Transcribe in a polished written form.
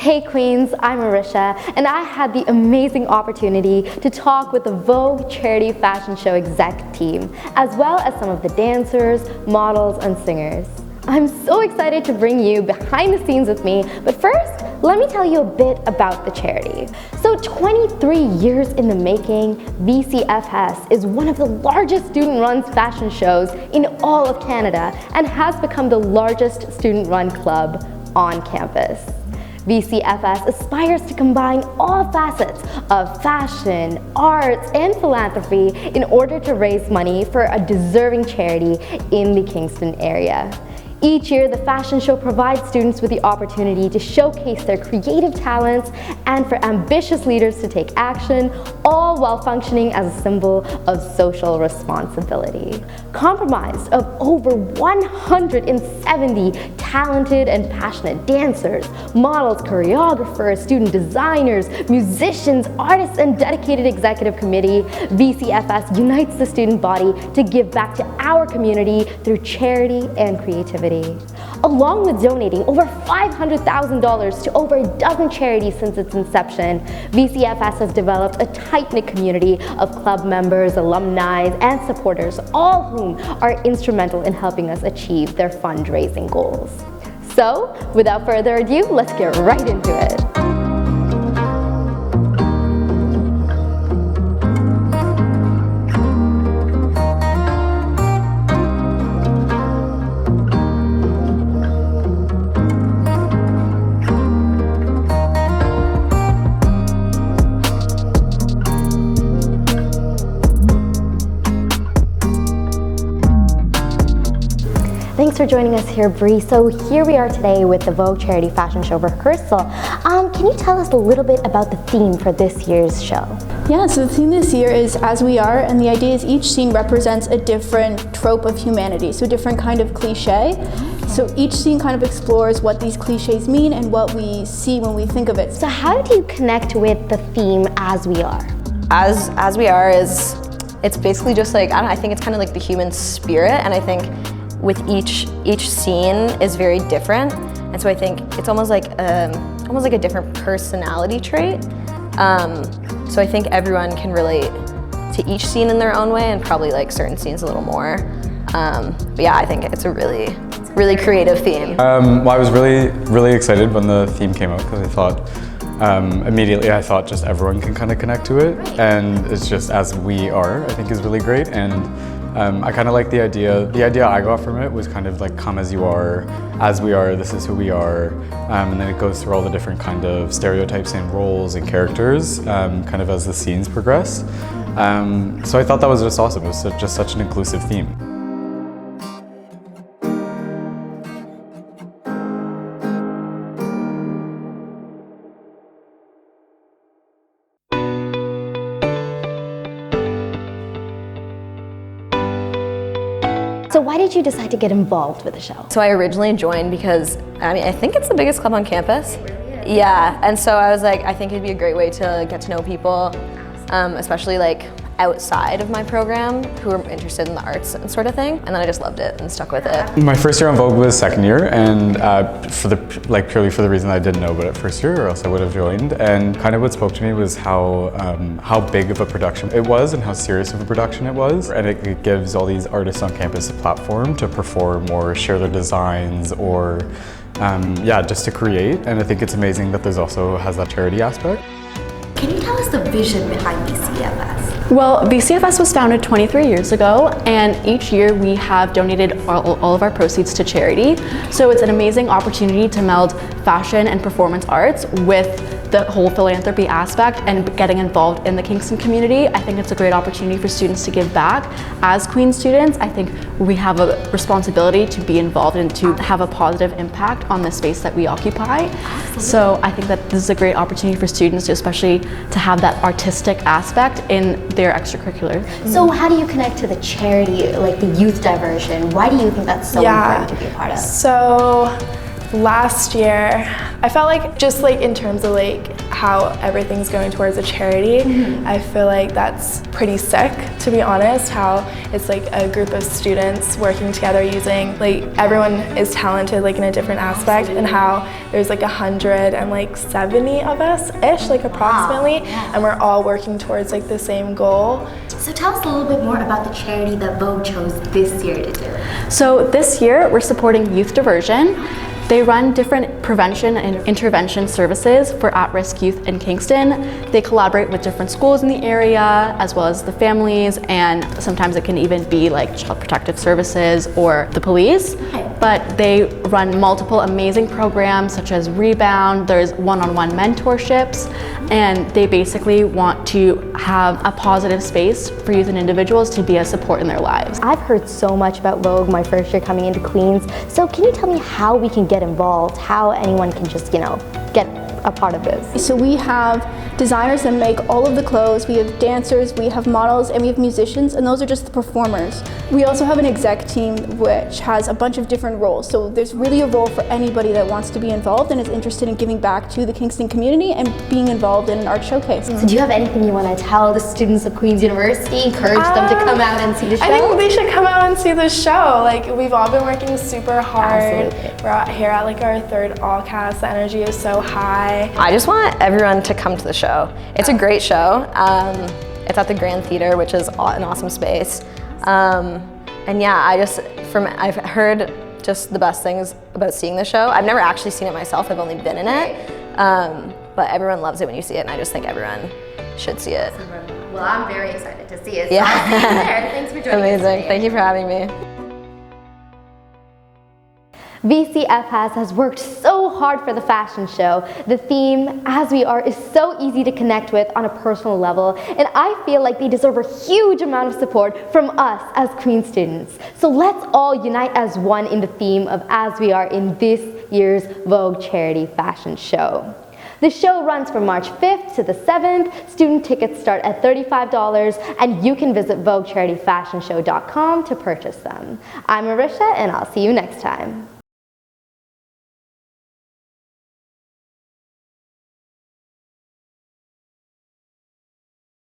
Hey Queens, I'm Arishya, and I had the amazing opportunity to talk with the Vogue Charity Fashion Show exec team, as well as some of the dancers, models, and singers. I'm so excited to bring you behind the scenes with me, but first, let me tell you a bit about the charity. So 23 years in the making, VCFS is one of the largest student-run fashion shows in all of Canada and has become the largest student-run club on campus. VCFS aspires to combine all facets of fashion, arts, and philanthropy in order to raise money for a deserving charity in the Kingston area. Each year, the fashion show provides students with the opportunity to showcase their creative talents and for ambitious leaders to take action, all while functioning as a symbol of social responsibility. Comprised of over 170 talented and passionate dancers, models, choreographers, student designers, musicians, artists, and dedicated executive committee, VCFS unites the student body to give back to our community through charity and creativity. Along with donating over $500,000 to over a dozen charities since its inception, VCFS has developed a tight-knit community of club members, alumni, and supporters, all whom are instrumental in helping us achieve their fundraising goals. So, without further ado, let's get right into it. Thanks for joining us here, Bree. So here we are today with the Vogue Charity Fashion Show rehearsal. Can you tell us a little bit about the theme for this year's show? Yeah, so the theme this year is As We Are, and the idea is each scene represents a different trope of humanity, so a different kind of cliche. So each scene kind of explores what these cliches mean and what we see when we think of it. So how do you connect with the theme As We Are? As We Are it's basically just like, I think it's kind of like the human spirit, and I think with each scene is very different, and so I think it's almost like a different personality trait. So I think everyone can relate to each scene in their own way, and probably like certain scenes a little more. But yeah, I think it's a really creative theme. Well, I was really excited when the theme came out because I thought immediately just everyone can kind of connect to it, and it's just As We Are, I think is really great. And I kind of like the idea. The idea I got from it was kind of like come as you are, as we are, this is who we are. And then it goes through all the different kind of stereotypes and roles and characters kind of as the scenes progress. So I thought that was just awesome. It was just such an inclusive theme. So why did you decide to get involved with the show? So I originally joined because, I think it's the biggest club on campus. Yeah, and so I was like, I think it'd be a great way to get to know people, especially like outside of my program who are interested in the arts and sort of thing. And then I just loved it and stuck with it. My first year on Vogue was second year, and purely for the reason I didn't know about it first year, or else I would have joined. And kind of what spoke to me was how big of a production it was and how serious of a production it was. And it gives all these artists on campus a platform to perform or share their designs or just to create. And I think it's amazing that there's also has that charity aspect. Can you tell us the vision behind VCFS? Well, VCFS was founded 23 years ago, and each year we have donated all of our proceeds to charity. So it's an amazing opportunity to meld fashion and performance arts with the whole philanthropy aspect and getting involved in the Kingston community. I think it's a great opportunity for students to give back. As Queen students, I think we have a responsibility to be involved and to have a positive impact on the space that we occupy. Absolutely. So I think that this is a great opportunity for students, especially to have that artistic aspect in their extracurricular. So how do you connect to the charity, like the youth diversion? Why do you think that's so important to be a part of? So last year, I felt like just like in terms of like how everything's going towards a charity. I feel like that's pretty sick, to be honest, how it's like a group of students working together using, like everyone is talented like in a different aspect, and how there's like 170 of us-ish, like approximately, and we're all working towards like the same goal. So tell us a little bit more about the charity that Vogue chose this year to do. So this year we're supporting youth diversion. They run different prevention and intervention services for at-risk youth in Kingston. They collaborate with different schools in the area, as well as the families, and sometimes it can even be like Child Protective Services or the police. But they run multiple amazing programs such as Rebound, there's one-on-one mentorships, and they basically want to have a positive space for youth and individuals to be a support in their lives. I've heard so much about Vogue my first year coming into Queens, so can you tell me how we can get involved, how anyone can just, get a part of this? So we have designers that make all of the clothes, we have dancers, we have models, and we have musicians, and those are just the performers. We also have an exec team which has a bunch of different roles, so there's really a role for anybody that wants to be involved and is interested in giving back to the Kingston community and being involved in an art showcase. So do you have anything you want to tell the students of Queen's University, encourage them to come out and see the show? I think they should come out and see the show. Like, we've all been working super hard. Absolutely. We're out here at like our third all cast. The energy is so high. I just want everyone to come to the show. It's a great show. It's at the Grand Theater, which is an awesome space. And yeah, I've heard just the best things about seeing the show. I've never actually seen it myself, I've only been in it. But everyone loves it when you see it, and I just think everyone should see it. Well, I'm very excited to see it. Yeah. So I'll see you there. Thanks for joining us Amazing. today. Thank you for having me. VCFS has worked so hard for the fashion show. The theme, As We Are, is so easy to connect with on a personal level, and I feel like they deserve a huge amount of support from us as Queen students. So let's all unite as one in the theme of As We Are in this year's Vogue Charity Fashion Show. The show runs from March 5th to the 7th. Student tickets start at $35, and you can visit VogueCharityFashionShow.com to purchase them. I'm Arishya, and I'll see you next time.